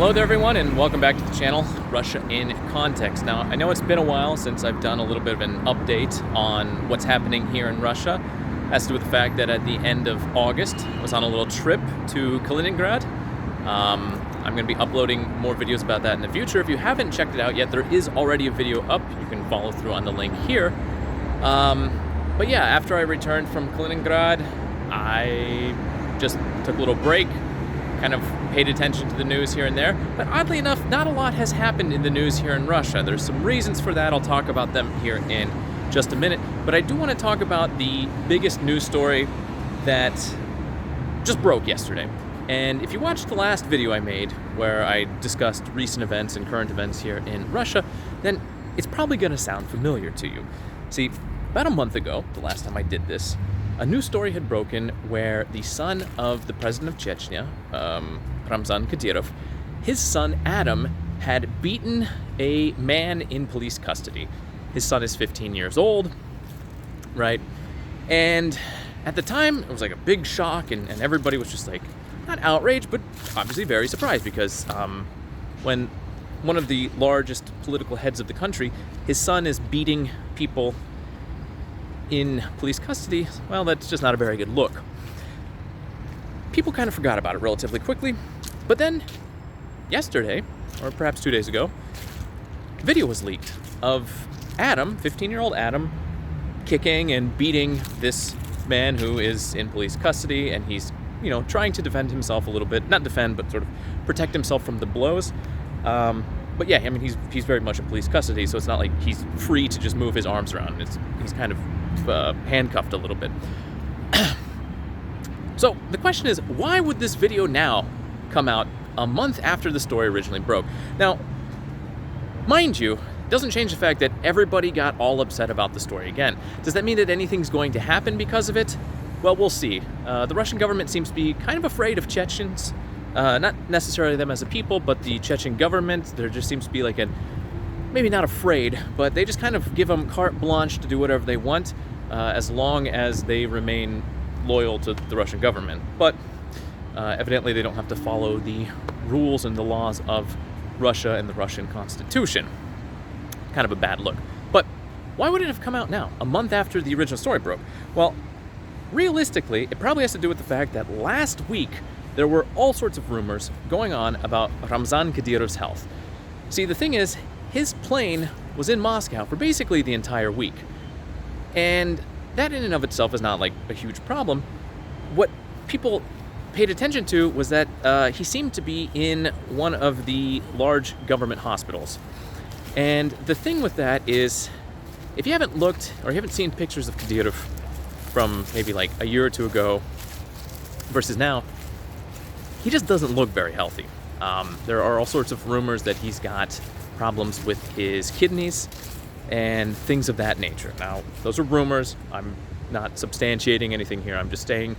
Hello there everyone, and welcome back to the channel, Russia in Context. Now, I know it's been a while since I've done a little bit of an update on what's happening here in Russia. It has to do with the fact that at the end of August, I was on a little trip to Kaliningrad. I'm going to be uploading more videos about that in the future. If you haven't checked it out yet, there is already a video up. You can follow through on the link here. But yeah, after I returned from Kaliningrad, I just took a little break, kind of paid attention to the news here and there. But oddly enough, not a lot has happened in the news here in Russia. There's some reasons for that. I'll talk about them here in just a minute. But I do want to talk about the biggest news story that just broke yesterday. And if you watched the last video I made where I discussed recent events and current events here in Russia, then it's probably going to sound familiar to you. See, about a month ago, the last time I did this, a new story had broken where the son of the president of Chechnya, Ramzan Kadyrov, his son Adam had beaten a man in police custody. His son is 15 years old, right? And at the time, it was like a big shock, and everybody was just like, not outraged, but obviously very surprised, because when one of the largest political heads of the country, his son is beating people in police custody, well, that's just not a very good look. People kind of forgot about it relatively quickly, but then yesterday, or perhaps 2 days ago, video was leaked of Adam, 15-year-old Adam, kicking and beating this man who is in police custody, and he's, you know, trying to defend himself a little bit. Not defend, but sort of protect himself from the blows. But yeah, I mean, he's very much in police custody, so it's not like he's free to just move his arms around. He's kind of handcuffed a little bit. So the question is, why would this video now come out a month after the story originally broke? Now, mind you, it doesn't change the fact that everybody got all upset about the story again. Does that mean that anything's going to happen because of it? Well, we'll see. The Russian government seems to be kind of afraid of Chechens. Not necessarily them as a people, but the Chechen government. There just seems to be like maybe not afraid, but they just kind of give them carte blanche to do whatever they want, as long as they remain loyal to the Russian government. But evidently they don't have to follow the rules and the laws of Russia and the Russian Constitution. Kind of a bad look. But why would it have come out now, a month after the original story broke? Well, realistically, it probably has to do with the fact that last week there were all sorts of rumors going on about Ramzan Kadyrov's health. See, the thing is, his plane was in Moscow for basically the entire week. And that in and of itself is not like a huge problem. What people paid attention to was that he seemed to be in one of the large government hospitals. And the thing with that is, if you haven't looked or you haven't seen pictures of Kadyrov from maybe like a year or two ago versus now, he just doesn't look very healthy. There are all sorts of rumors that he's got problems with his kidneys and things of that nature. Now, those are rumors. I'm not substantiating anything here. I'm just saying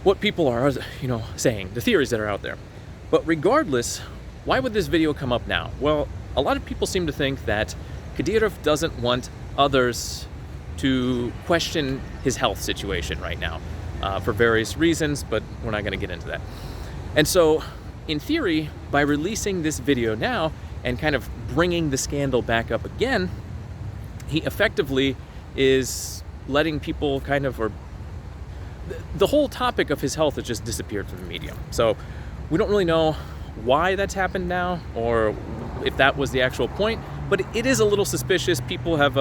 what people are, saying, the theories that are out there. But regardless, why would this video come up now? Well, a lot of people seem to think that Kadyrov doesn't want others to question his health situation right now, for various reasons, but we're not going to get into that. And so, in theory, by releasing this video now and kind of bringing the scandal back up again, he effectively is letting people kind of, or the whole topic of his health has just disappeared from the media. So we don't really know why that's happened now, or if that was the actual point, but it is a little suspicious. People have,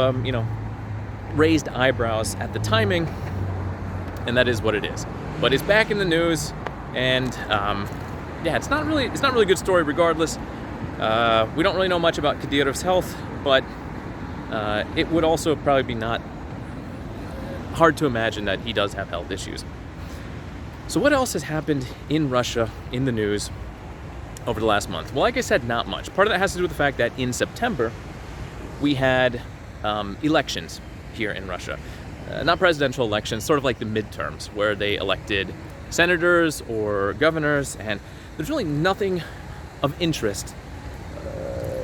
raised eyebrows at the timing, and that is what it is. But it's back in the news, and yeah, it's not really a good story regardless. We don't really know much about Kadyrov's health, but it would also probably be not hard to imagine that he does have health issues. So what else has happened in Russia in the news over the last month? Well, like I said, not much. Part of that has to do with the fact that in September we had elections here in Russia. Not presidential elections, sort of like the midterms, where they elected senators or governors, and there's really nothing of interest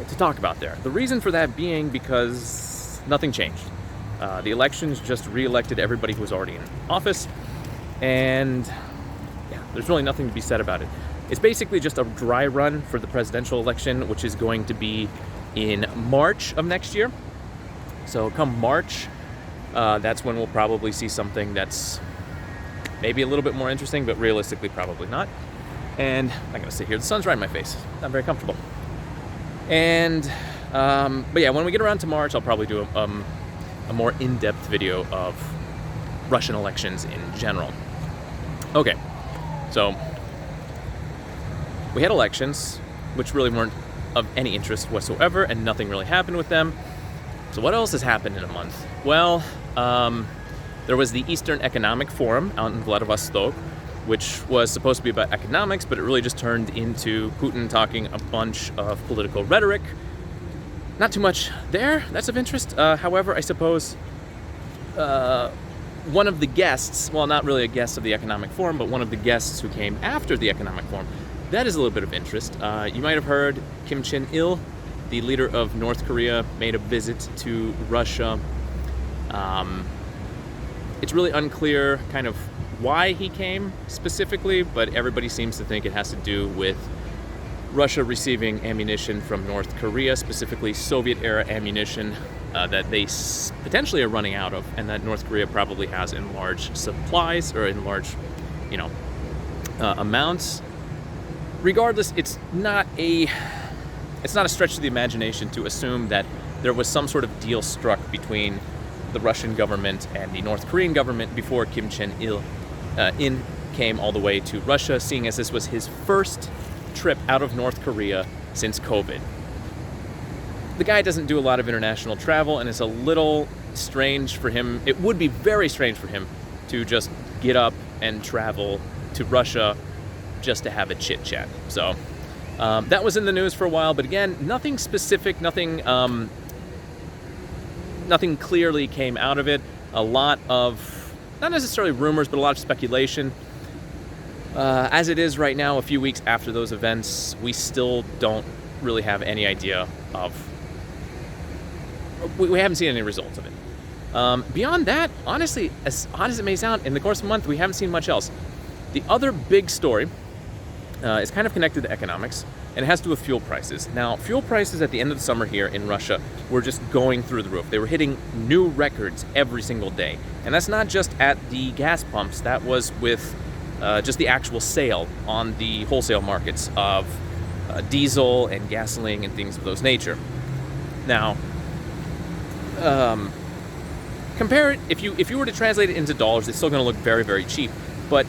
to talk about there. The reason for that being because nothing changed. The elections just re-elected everybody who was already in office, and yeah, there's really nothing to be said about it. It's basically just a dry run for the presidential election, which is going to be in March of next year. So come March, that's when we'll probably see something that's maybe a little bit more interesting, but realistically probably not. And I'm not gonna sit here, the sun's right in my face, not very comfortable. And, but yeah, when we get around to March, I'll probably do a more in-depth video of Russian elections in general. Okay, so we had elections, which really weren't of any interest whatsoever, and nothing really happened with them. So what else has happened in a month? Well, there was the Eastern Economic Forum out in Vladivostok, which was supposed to be about economics, but it really just turned into Putin talking a bunch of political rhetoric. Not too much there that's of interest. However, I suppose one of the guests, well, not really a guest of the Economic Forum, but one of the guests who came after the Economic Forum, that is a little bit of interest. You might have heard Kim Chen-il, the leader of North Korea, made a visit to Russia. It's really unclear kind of why he came specifically, but everybody seems to think it has to do with Russia receiving ammunition from North Korea, specifically Soviet-era ammunition that they potentially are running out of, and that North Korea probably has in large supplies or in large, amounts. Regardless, it's not a stretch of the imagination to assume that there was some sort of deal struck between the Russian government and the North Korean government before Kim Chen-il came all the way to Russia, seeing as this was his first trip out of North Korea since COVID. The guy doesn't do a lot of international travel, and it's a little strange for him. It would be very strange for him to just get up and travel to Russia just to have a chit chat. So that was in the news for a while, but again, nothing specific, nothing clearly came out of it. A lot of, not necessarily rumors, but a lot of speculation. As it is right now, a few weeks after those events, we still don't really have any idea of, we haven't seen any results of it. Beyond that, honestly, as odd as it may sound, in the course of a month, we haven't seen much else. The other big story is kind of connected to economics, and it has to do with fuel prices. Now, fuel prices at the end of the summer here in Russia were just going through the roof. They were hitting new records every single day. And that's not just at the gas pumps, that was with just the actual sale on the wholesale markets of diesel and gasoline and things of those nature. Now, compare it, if you were to translate it into dollars, it's still going to look very, very cheap. But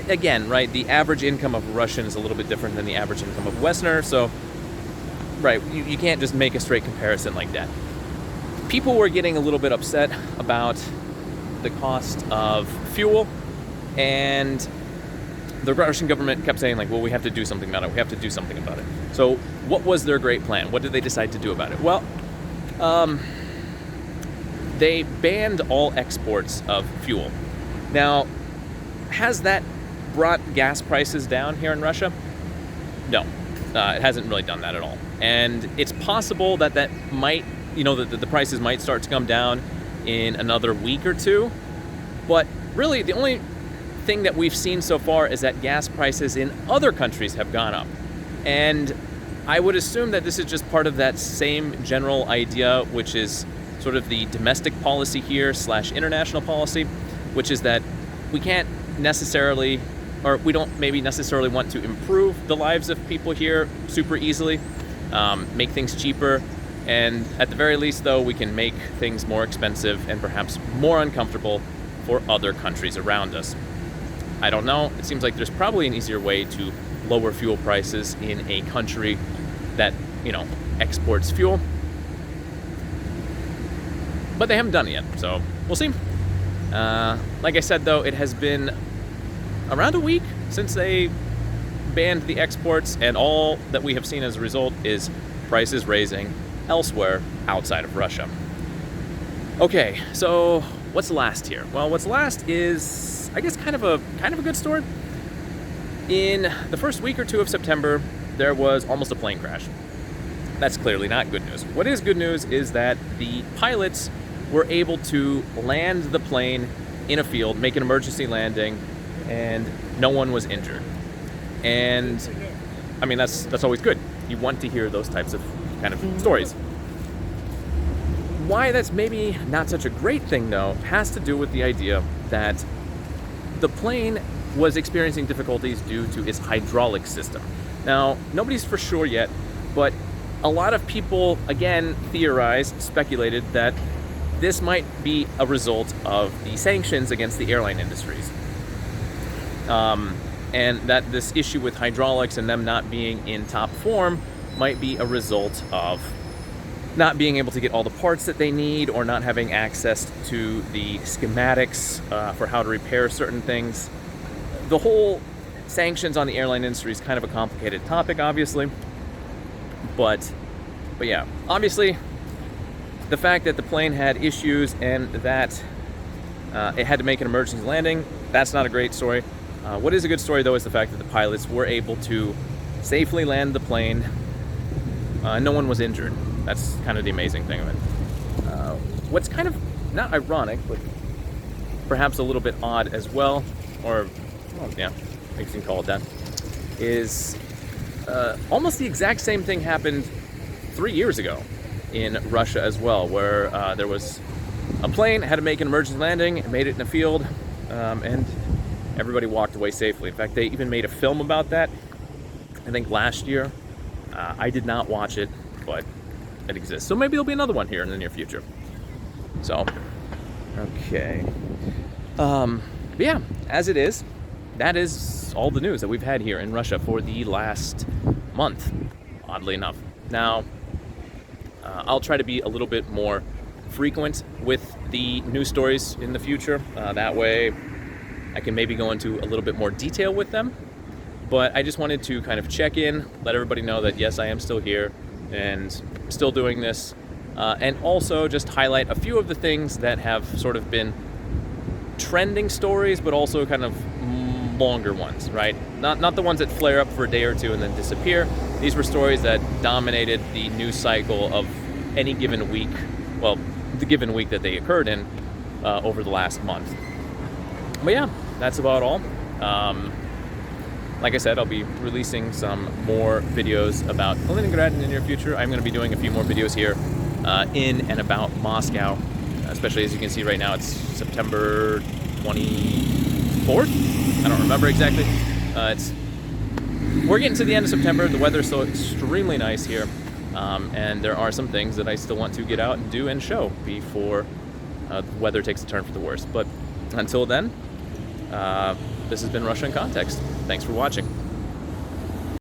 again, right, the average income of a Russian is a little bit different than the average income of a Westerner, so, right, you can't just make a straight comparison like that. People were getting a little bit upset about the cost of fuel, and the Russian government kept saying, like, well, we have to do something about it, we have to do something about it. So what was their great plan? What did they decide to do about it? Well, they banned all exports of fuel. Now, has that brought gas prices down here in Russia? No, it hasn't really done that at all. And it's possible that might, the prices might start to come down in another week or two. But really, the only thing that we've seen so far is that gas prices in other countries have gone up. And I would assume that this is just part of that same general idea, which is sort of the domestic policy here / international policy, which is that we can't necessarily, or we don't maybe necessarily want to improve the lives of people here super easily, make things cheaper, and at the very least, though, we can make things more expensive and perhaps more uncomfortable for other countries around us. I don't know. It seems like there's probably an easier way to lower fuel prices in a country that, exports fuel. But they haven't done it yet, so we'll see. Like I said, though, it has been around a week since they banned the exports, and all that we have seen as a result is prices raising elsewhere outside of Russia. Okay, so what's last here? Well, what's last is, I guess, kind of a good story. In the first week or two of September, there was almost a plane crash. That's clearly not good news. What is good news is that the pilots were able to land the plane in a field, make an emergency landing, and no one was injured. And I mean, that's always good. You want to hear those types of kind of stories. Why that's maybe not such a great thing, though, has to do with the idea that the plane was experiencing difficulties due to its hydraulic system. Now, nobody's for sure yet, but a lot of people, again, theorized, speculated that this might be a result of the sanctions against the airline industries. And that this issue with hydraulics and them not being in top form might be a result of not being able to get all the parts that they need, or not having access to the schematics for how to repair certain things. The whole sanctions on the airline industry is kind of a complicated topic, obviously. But yeah, obviously, the fact that the plane had issues and that it had to make an emergency landing, that's not a great story. What is a good story, though, is the fact that the pilots were able to safely land the plane. No one was injured. That's kind of the amazing thing of it. What's kind of not ironic, but perhaps a little bit odd as well, or, well, yeah, I guess you can call it that, is almost the exact same thing happened 3 years ago in Russia as well, where there was a plane, had to make an emergency landing, it made it in a field, and everybody walked away safely. In fact, they even made a film about that, I think last year. I did not watch it, but it exists. So maybe there'll be another one here in the near future. So, okay. But yeah, as it is, that is all the news that we've had here in Russia for the last month, oddly enough. Now, I'll try to be a little bit more frequent with the news stories in the future. That way, I can maybe go into a little bit more detail with them. But I just wanted to kind of check in, let everybody know that yes, I am still here and still doing this. And also just highlight a few of the things that have sort of been trending stories, but also kind of longer ones, right? Not the ones that flare up for a day or two and then disappear. These were stories that dominated the news cycle of any given week, well, the given week that they occurred in over the last month. But yeah, that's about all. Like I said, I'll be releasing some more videos about Kaliningrad in the near future. I'm going to be doing a few more videos here in and about Moscow, especially as you can see right now, it's September 24th? I don't remember exactly. We're getting to the end of September. The weather's still extremely nice here, and there are some things that I still want to get out and do and show before the weather takes a turn for the worse. But until then, this has been Russia in Context. Thanks for watching.